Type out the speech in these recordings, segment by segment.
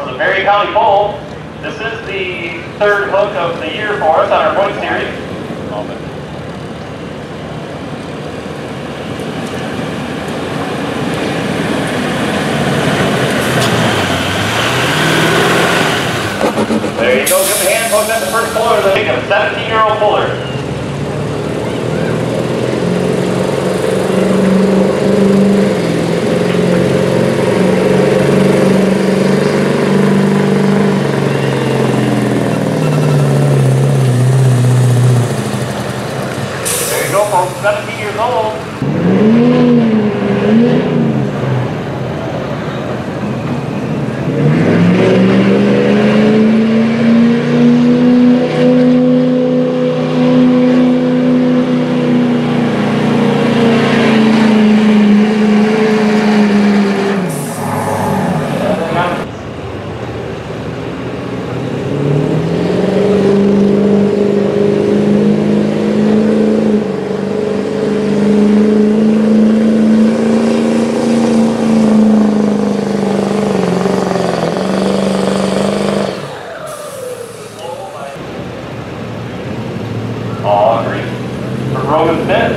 for the Perry County Bowl. This is the third hook of the year for us on our point series. There you go, give the hand hook at the first puller of the 17-year-old puller. There you go, folks, 17 years old. All green for Roman Smith.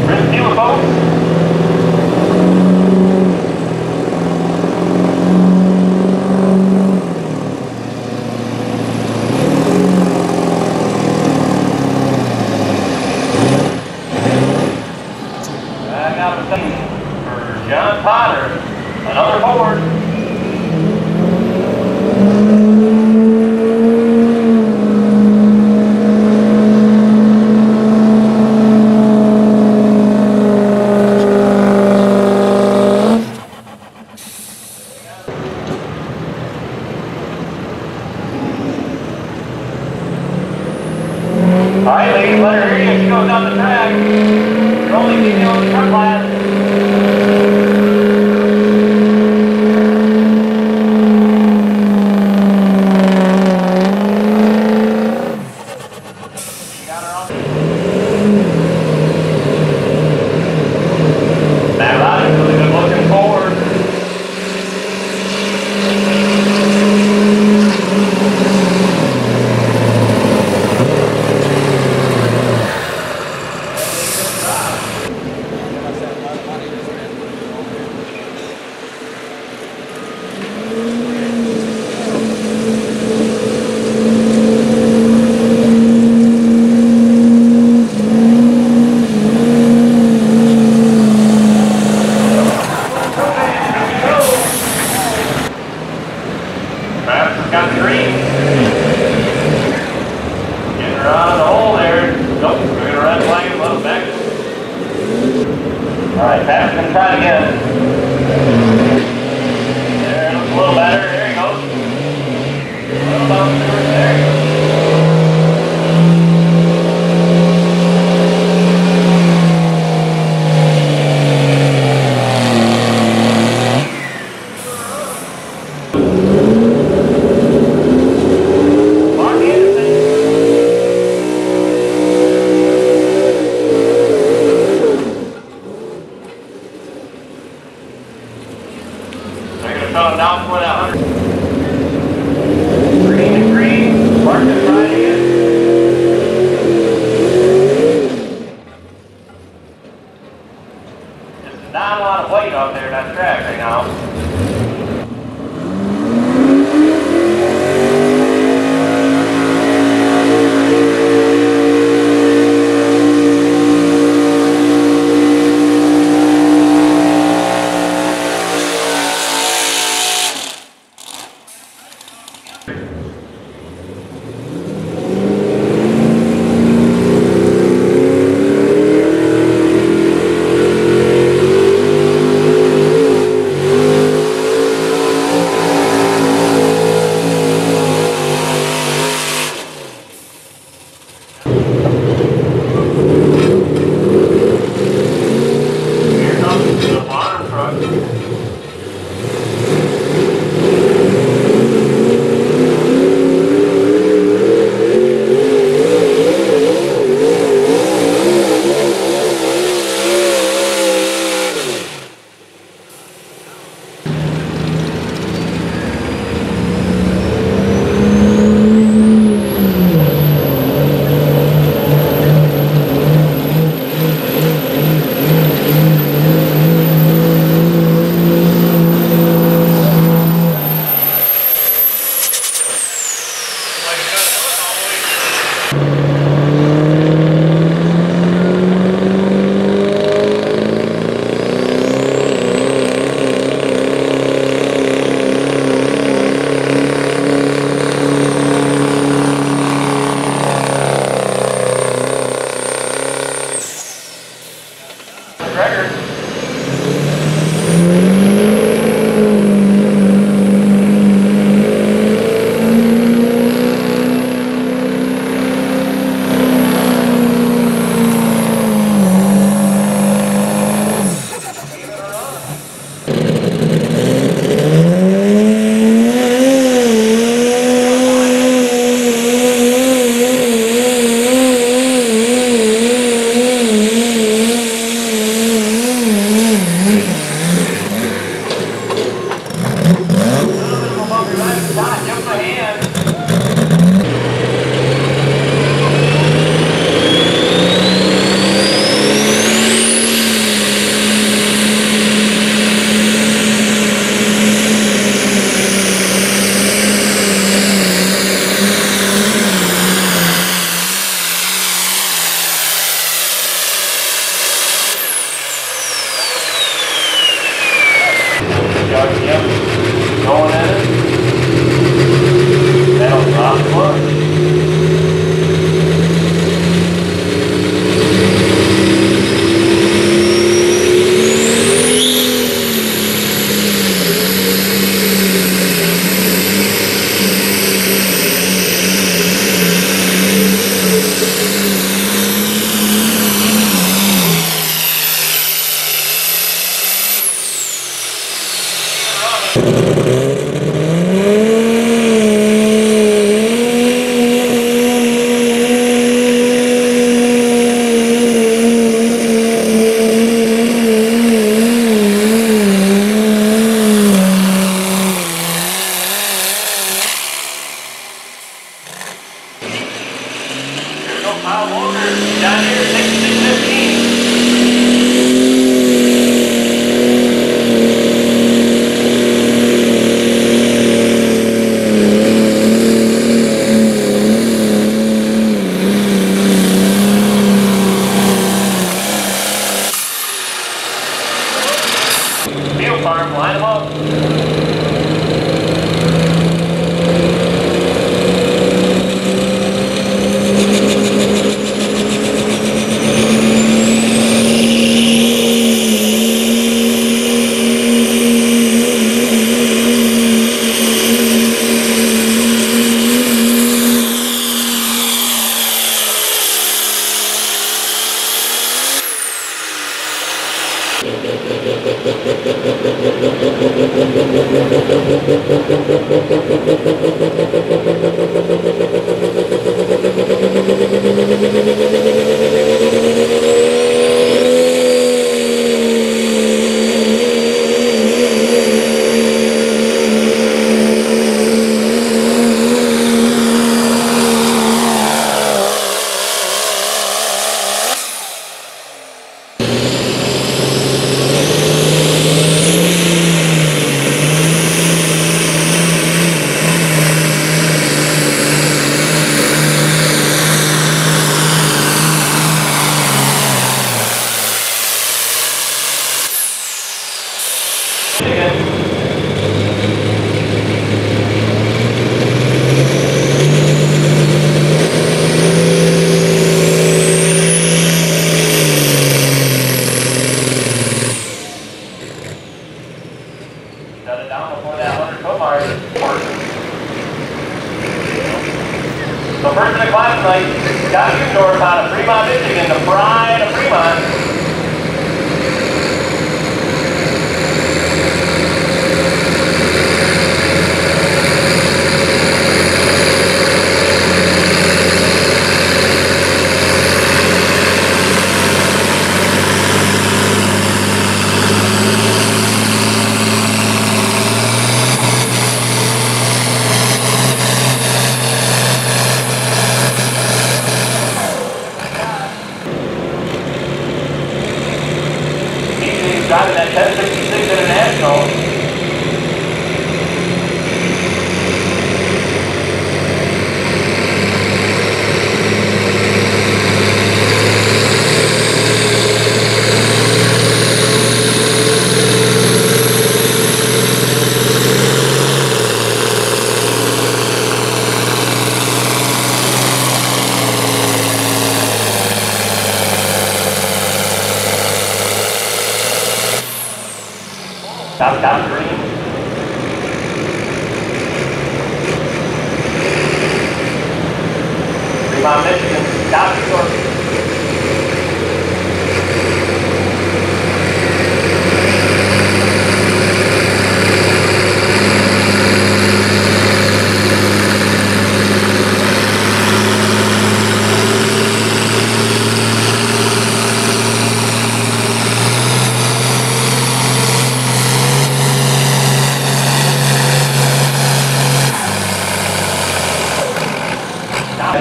Chris Steele, folks. For John Potter, another Ford. All right, ladies, let her hear you. She goes down the track. You're only female in the truck class. That ride is really good looking forward. Travis has got the green. Getting her out of the hole there. Nope, we're going to red flag and let him back. Alright, Pat's going to try it again. There, looks a little better. There he goes. A little bounce to it. There he goes. They're going to shut him down for that 100. Green to green. Kyle Walker, John Deere 6615. Field farm, line them up. Shut it down before that 100-foot mark. So first in the class tonight, Scott Uendorf out of Fremont, Michigan, the pride of Fremont. Driving that 1066 International. Down green. Fremont, Michigan, down Uendorf.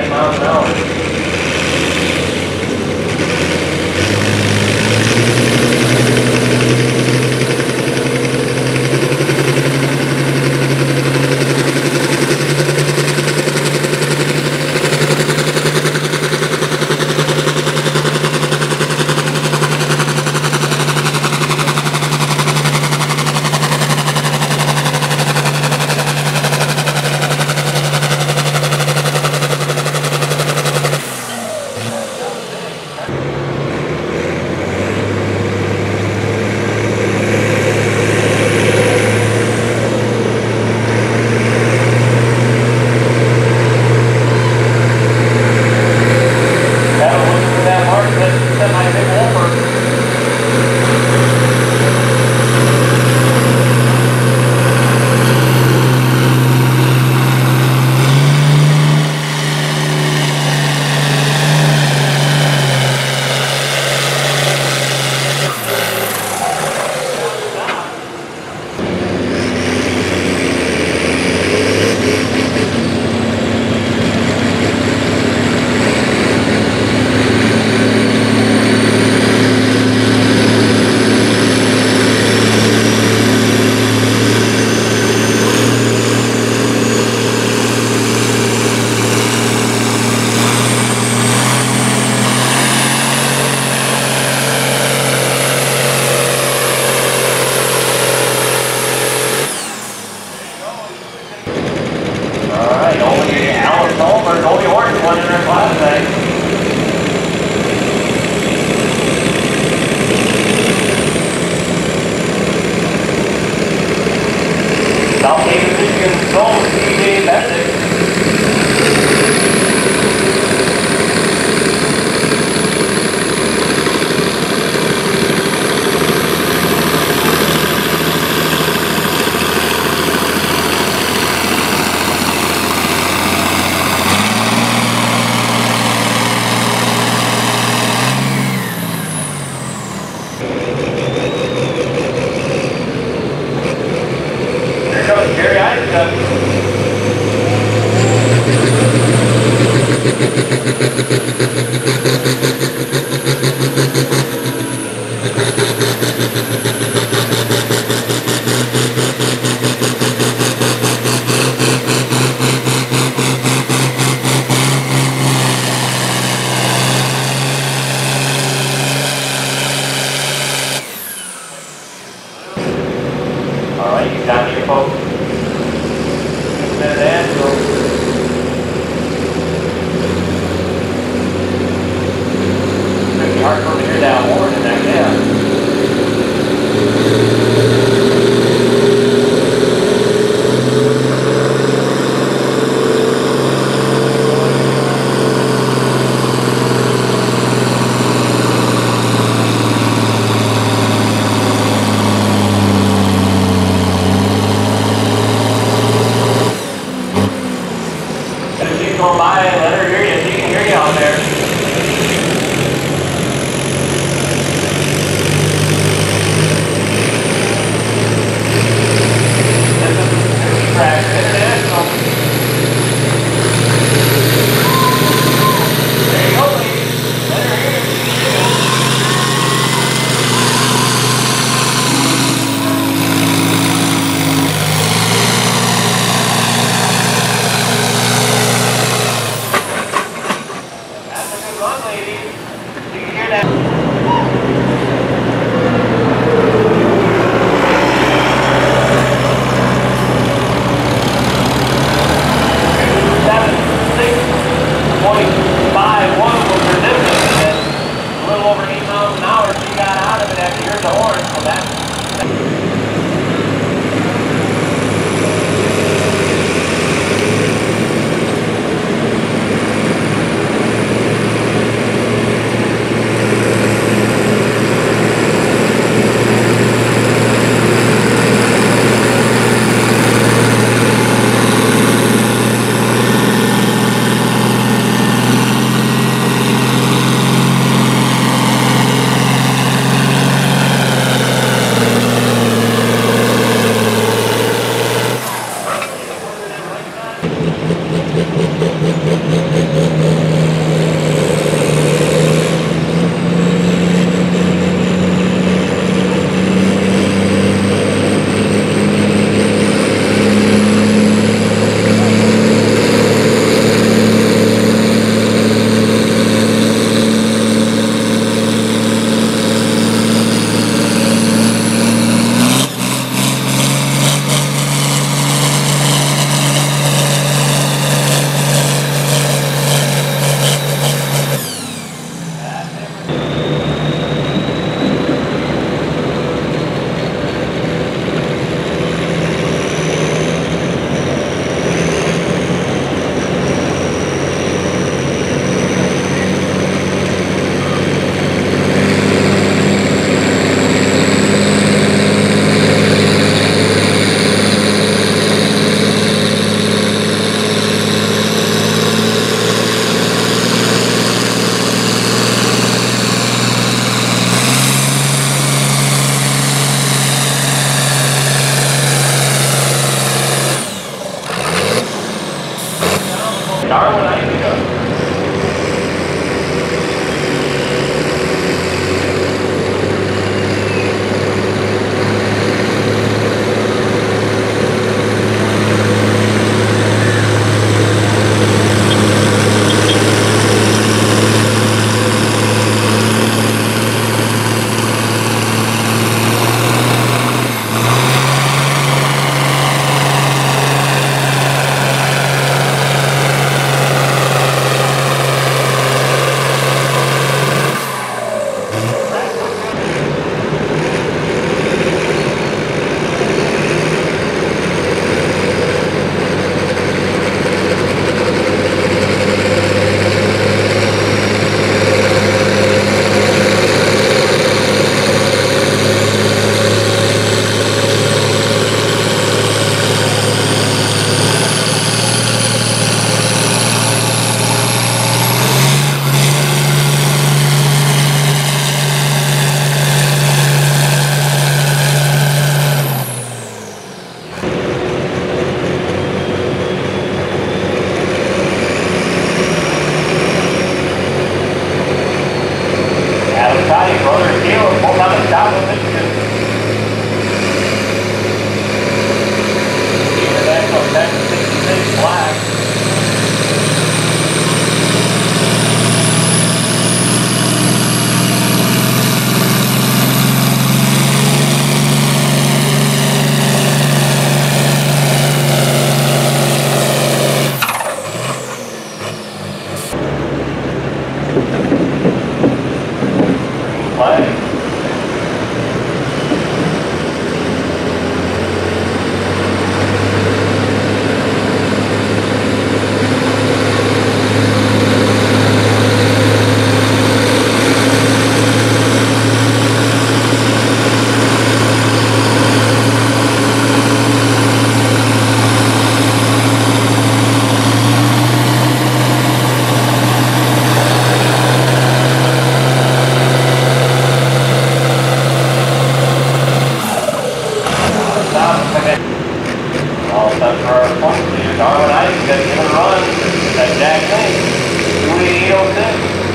Miles an hour. she's going by, let her hear you. She can hear you out there. This is the Suzuki Tractor International. There you go, ladies. Let her hear you. That's a good run, ladies. You can hear that. 25.1 was her distance, and then a little over 8 miles an hour she got out of it after hearing the horn, so that's Darwin, I need to go. That's Jack Lee, 2806.